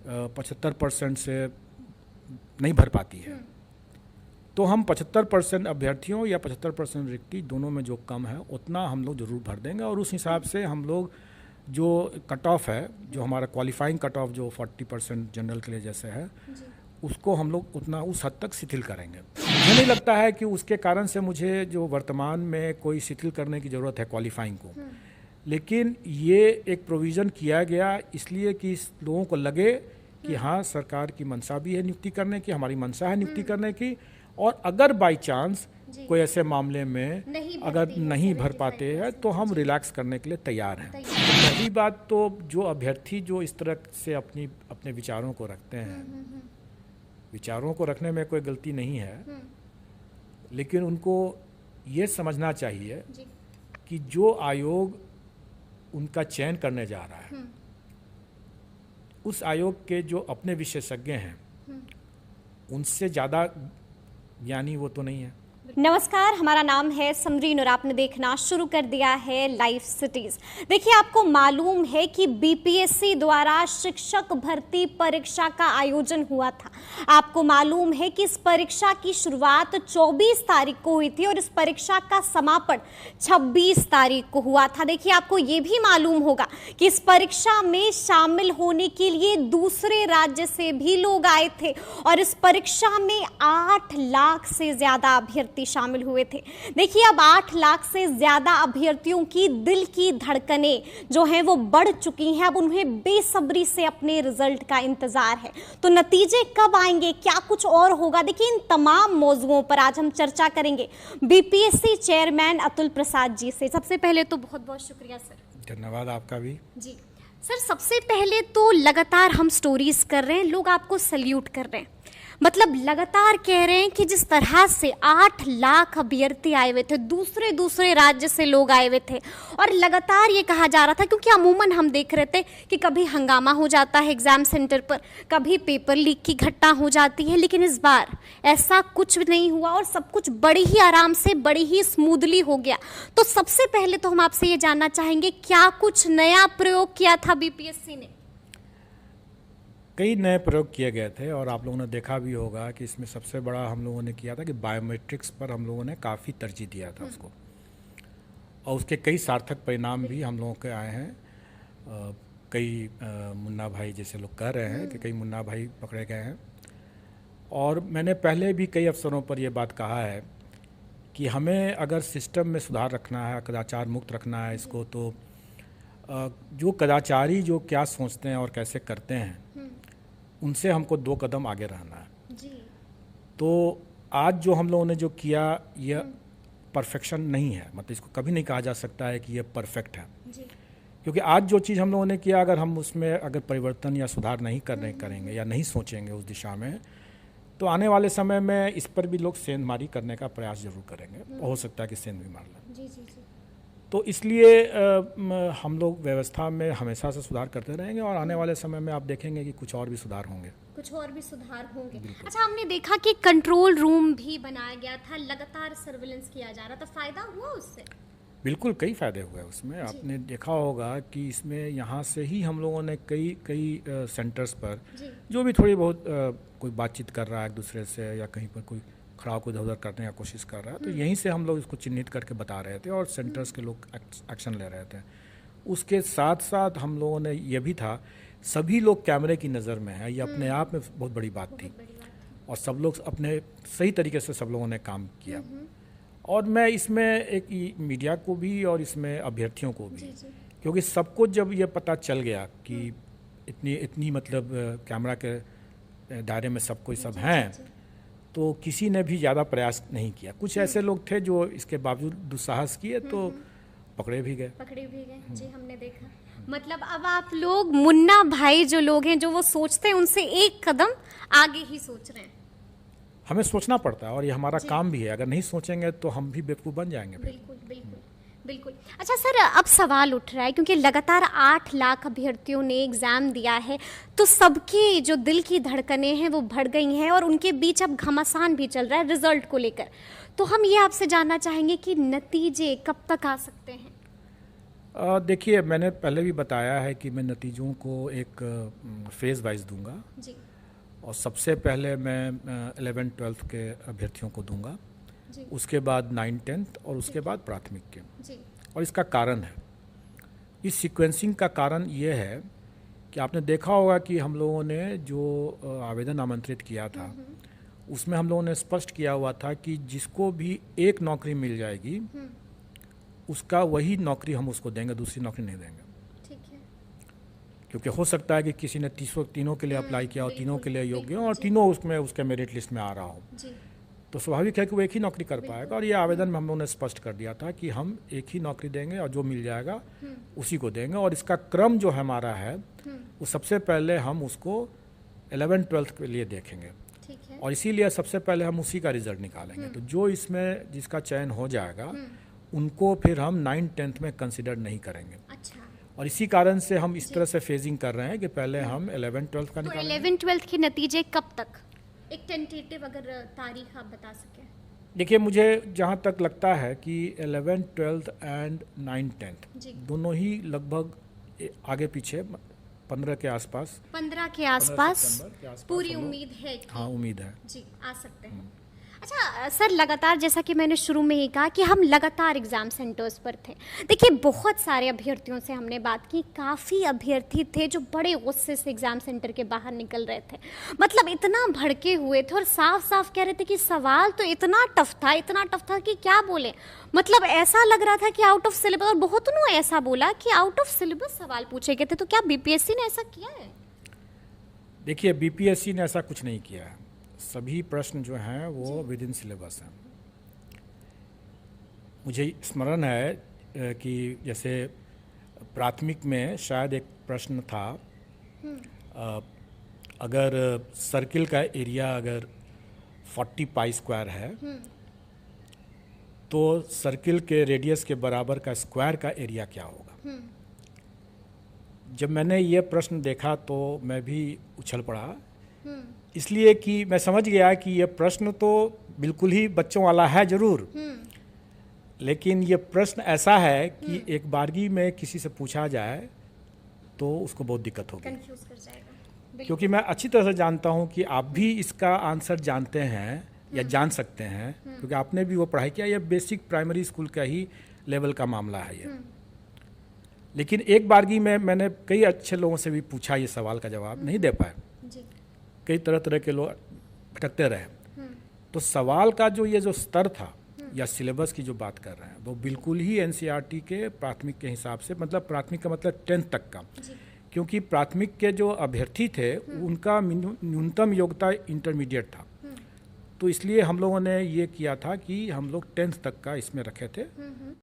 75% से नहीं भर पाती है, तो हम 75% अभ्यर्थियों या 75% रिक्ति दोनों में जो कम है उतना हम लोग ज़रूर भर देंगे। और उस हिसाब से हम लोग जो कट ऑफ है, जो हमारा क्वालिफाइंग कट ऑफ जो 40% जनरल के लिए जैसे है, उसको हम लोग उतना उस हद तक शिथिल करेंगे। मुझे नहीं लगता है कि उसके कारण से मुझे जो वर्तमान में कोई शिथिल करने की ज़रूरत है क्वालिफाइंग को, लेकिन ये एक प्रोविज़न किया गया इसलिए कि लोगों को लगे कि हाँ सरकार की मंशा भी है नियुक्ति करने की, हमारी मंशा है नियुक्ति करने की, और अगर बाई चांस कोई ऐसे मामले में अगर नहीं भर पाते हैं तो हम रिलैक्स करने के लिए तैयार हैं। पहली बात तो जो अभ्यर्थी जो इस तरह से अपने विचारों को रखते हैं, विचारों को रखने में कोई गलती नहीं है, लेकिन उनको ये समझना चाहिए कि जो आयोग उनका चयन करने जा रहा है, उस आयोग के जो अपने विशेषज्ञ हैं उनसे ज़्यादा ज्ञानी वो तो नहीं है। नमस्कार, हमारा नाम है समरीन और आपने देखना शुरू कर दिया है लाइव सिटीज। देखिए, आपको मालूम है कि बीपीएससी द्वारा शिक्षक भर्ती परीक्षा का आयोजन हुआ था। आपको मालूम है कि इस परीक्षा की शुरुआत 24 तारीख को हुई थी और इस परीक्षा का समापन 26 तारीख को हुआ था। देखिए, आपको ये भी मालूम होगा कि इस परीक्षा में शामिल होने के लिए दूसरे राज्य से भी लोग आए थे और इस परीक्षा में 8 लाख से ज्यादा अभ्यर्थी शामिल हुए थे। देखिए, अब 8 लाख से ज्यादा अभ्यर्थियों की दिल की धड़कनें जो हैं वो बढ़ चुकी हैं। अब उन्हें बेसब्री से अपने रिजल्ट का इंतजार है। तो नतीजे कब आएंगे, क्या कुछ और होगा, देखिए इन तमाम मौजुओं पर आज हम चर्चा करेंगे बीपीएससी चेयरमैन अतुल प्रसाद जी से। सबसे पहले तो बहुत बहुत शुक्रिया सर। धन्यवाद आपका भी जी। सर, सबसे पहले तो लगातार हम स्टोरीज कर रहे हैं, लोग आपको सल्यूट कर रहे हैं, मतलब लगातार कह रहे हैं कि जिस तरह से 8 लाख अभ्यर्थी आए हुए थे, दूसरे राज्य से लोग आए हुए थे, और लगातार ये कहा जा रहा था, क्योंकि अमूमन हम देख रहे थे कि कभी हंगामा हो जाता है एग्जाम सेंटर पर, कभी पेपर लीक की घटना हो जाती है, लेकिन इस बार ऐसा कुछ नहीं हुआ और सब कुछ बड़ी ही आराम से, बड़ी ही स्मूथली हो गया। तो सबसे पहले तो हम आपसे ये जानना चाहेंगे, क्या कुछ नया प्रयोग किया था बीपीएससी ने? कई नए प्रयोग किए गए थे और आप लोगों ने देखा भी होगा कि इसमें सबसे बड़ा हम लोगों ने किया था कि बायोमेट्रिक्स पर हम लोगों ने काफ़ी तरजीह दिया था उसको, और उसके कई सार्थक परिणाम भी हम लोगों के आए हैं। कई मुन्ना भाई जैसे लोग कह रहे हैं कि कई मुन्ना भाई पकड़े गए हैं, और मैंने पहले भी कई अवसरों पर यह बात कहा है कि हमें अगर सिस्टम में सुधार रखना है, कदाचार मुक्त रखना है इसको, तो जो कदाचारी जो क्या सोचते हैं और कैसे करते हैं उनसे हमको 2 कदम आगे रहना है जी। तो आज जो हम लोगों ने जो किया यह परफेक्शन नहीं है, मतलब इसको कभी नहीं कहा जा सकता है कि यह परफेक्ट है जी। क्योंकि आज जो चीज़ हम लोगों ने किया, अगर हम उसमें अगर परिवर्तन या सुधार नहीं करेंगे या नहीं सोचेंगे उस दिशा में, तो आने वाले समय में इस पर भी लोग सेंधमारी करने का प्रयास जरूर करेंगे, हो सकता है कि सेंध भी मार लें जी जी जी। तो इसलिए हम लोग व्यवस्था में हमेशा से सुधार करते रहेंगे और आने वाले समय में आप देखेंगे कि कुछ और भी सुधार होंगे। अच्छा, हमने देखा कि कंट्रोल रूम भी बनाया गया था, लगातार सर्विलेंस किया जा रहा था, फायदा हुआ उससे? बिल्कुल, कई फायदे हुए उसमें। आपने देखा होगा कि इसमें यहाँ से ही हम लोगों ने कई सेंटर्स पर जो भी थोड़ी बहुत कोई बातचीत कर रहा है एक दूसरे से या कहीं पर कोई खड़ा को इधर उधर करने की कोशिश कर रहा है, तो यहीं से हम लोग इसको चिन्हित करके बता रहे थे और सेंटर्स के लोग एक्शन ले रहे थे। उसके साथ साथ हम लोगों ने ये भी था, सभी लोग कैमरे की नज़र में है, ये अपने आप में बहुत बड़ी बात थी, और सब लोग अपने सही तरीके से सब लोगों ने काम किया। और मैं इसमें एक मीडिया को भी और इसमें अभ्यर्थियों को भी, क्योंकि सबको जब ये पता चल गया कि इतनी मतलब कैमरा के दायरे में सब कोई सब हैं, तो किसी ने भी ज़्यादा प्रयास नहीं किया। कुछ ऐसे लोग थे जो इसके बावजूद दुस्साहस किए तो पकड़े भी गए जी, हमने देखा। मतलब अब आप लोग मुन्ना भाई जो लोग हैं, जो वो सोचते हैं, उनसे एक कदम आगे ही सोच रहे हैं। हमें सोचना पड़ता है और ये हमारा काम भी है, अगर नहीं सोचेंगे तो हम भी बेवकूफ़ बन जाएंगे। बिल्कुल। अच्छा सर, अब सवाल उठ रहा है, क्योंकि लगातार 8 लाख अभ्यर्थियों ने एग्जाम दिया है, तो सबकी जो दिल की धड़कनें हैं वो बढ़ गई हैं और उनके बीच अब घमासान भी चल रहा है रिजल्ट को लेकर। तो हम ये आपसे जानना चाहेंगे कि नतीजे कब तक आ सकते हैं? देखिए, मैंने पहले भी बताया है कि मैं नतीजों को एक फेज़ वाइज दूंगा जी और सबसे पहले मैं 11th-12th के अभ्यर्थियों को दूंगा, जी उसके बाद 9th-10th और उसके बाद प्राथमिक के। जी और इसका कारण है, इस सीक्वेंसिंग का कारण ये है कि आपने देखा होगा कि हम लोगों ने जो आवेदन आमंत्रित किया था उसमें हम लोगों ने स्पष्ट किया हुआ था कि जिसको भी एक नौकरी मिल जाएगी उसका वही नौकरी हम उसको देंगे, दूसरी नौकरी नहीं देंगे। ठीक है। क्योंकि हो सकता है कि किसी ने तीनों के लिए अप्लाई किया हो, तीनों के लिए योग्य हो और जी। तीनों उसमें उसके मेरिट लिस्ट में आ रहा हो, जी तो स्वाभाविक है कि वो एक ही नौकरी कर पाएगा। और ये आवेदन में हम लोगों ने स्पष्ट कर दिया था कि हम एक ही नौकरी देंगे और जो मिल जाएगा उसी को देंगे। और इसका क्रम जो हमारा है वो सबसे पहले हम उसको 11th-12th के लिए देखेंगे ठीक है। और इसीलिए सबसे पहले हम उसी का रिजल्ट निकालेंगे। तो जो इसमें जिसका चयन हो जाएगा उनको फिर हम 9th-10th में कंसिडर नहीं करेंगे। अच्छा, और इसी कारण से हम इस तरह से फेजिंग कर रहे हैं कि पहले हम 11th-12th का तो निकालेंगे। 11th-12th के नतीजे कब तक, एक टेंटेटिव अगर तारीख आप बता सकें? देखिए, मुझे जहाँ तक लगता है कि 11th-12th एंड 9th-10th जी दोनों ही लगभग आगे पीछे 15 के आसपास, 15 के आसपास सितंबर के आसपास पूरी हम लोग- उम्मीद है कि हाँ, उम्मीद है। जी आ सकते हैं। अच्छा सर, लगातार जैसा कि मैंने शुरू में ही कहा कि हम लगातार एग्ज़ाम सेंटर्स पर थे। देखिए, बहुत सारे अभ्यर्थियों से हमने बात की, काफ़ी अभ्यर्थी थे जो बड़े गुस्से से एग्ज़ाम सेंटर के बाहर निकल रहे थे, मतलब इतना भड़के हुए थे और साफ साफ कह रहे थे कि सवाल तो इतना टफ था कि क्या बोले, मतलब ऐसा लग रहा था कि आउट ऑफ सिलेबस। और बहुतों ने ऐसा बोला कि आउट ऑफ सिलेबस सवाल पूछे गए थे। तो क्या बीपीएससी ने ऐसा किया है? देखिए, बीपीएससी ने ऐसा कुछ नहीं किया है। सभी प्रश्न जो हैं वो विद इन सिलेबस हैं। मुझे स्मरण है कि जैसे प्राथमिक में शायद एक प्रश्न था, अगर सर्किल का एरिया अगर 40 पाई स्क्वायर है तो सर्किल के रेडियस के बराबर का स्क्वायर का एरिया क्या होगा। जब मैंने ये प्रश्न देखा तो मैं भी उछल पड़ा, इसलिए कि मैं समझ गया कि ये प्रश्न तो बिल्कुल ही बच्चों वाला है ज़रूर, लेकिन ये प्रश्न ऐसा है कि एक बारगी में किसी से पूछा जाए तो उसको बहुत दिक्कत होगी, कंफ्यूज कर जाएगा। क्योंकि मैं अच्छी तरह से जानता हूँ कि आप भी इसका आंसर जानते हैं या जान सकते हैं, क्योंकि आपने भी वो पढ़ाई किया। ये बेसिक प्राइमरी स्कूल का ही लेवल का मामला है ये। लेकिन एक बारगी में मैंने कई अच्छे लोगों से भी पूछा, ये सवाल का जवाब नहीं दे पाए। जी कई तरह तरह के लोग भटकते रहे। तो सवाल का जो ये स्तर था या सिलेबस की जो बात कर रहे हैं वो बिल्कुल ही एनसीईआरटी के प्राथमिक के हिसाब से, मतलब प्राथमिक का मतलब 10th तक का, क्योंकि प्राथमिक के जो अभ्यर्थी थे उनका न्यूनतम योग्यता इंटरमीडिएट था। तो इसलिए हम लोगों ने ये किया था कि हम लोग 10th तक का इसमें रखे थे।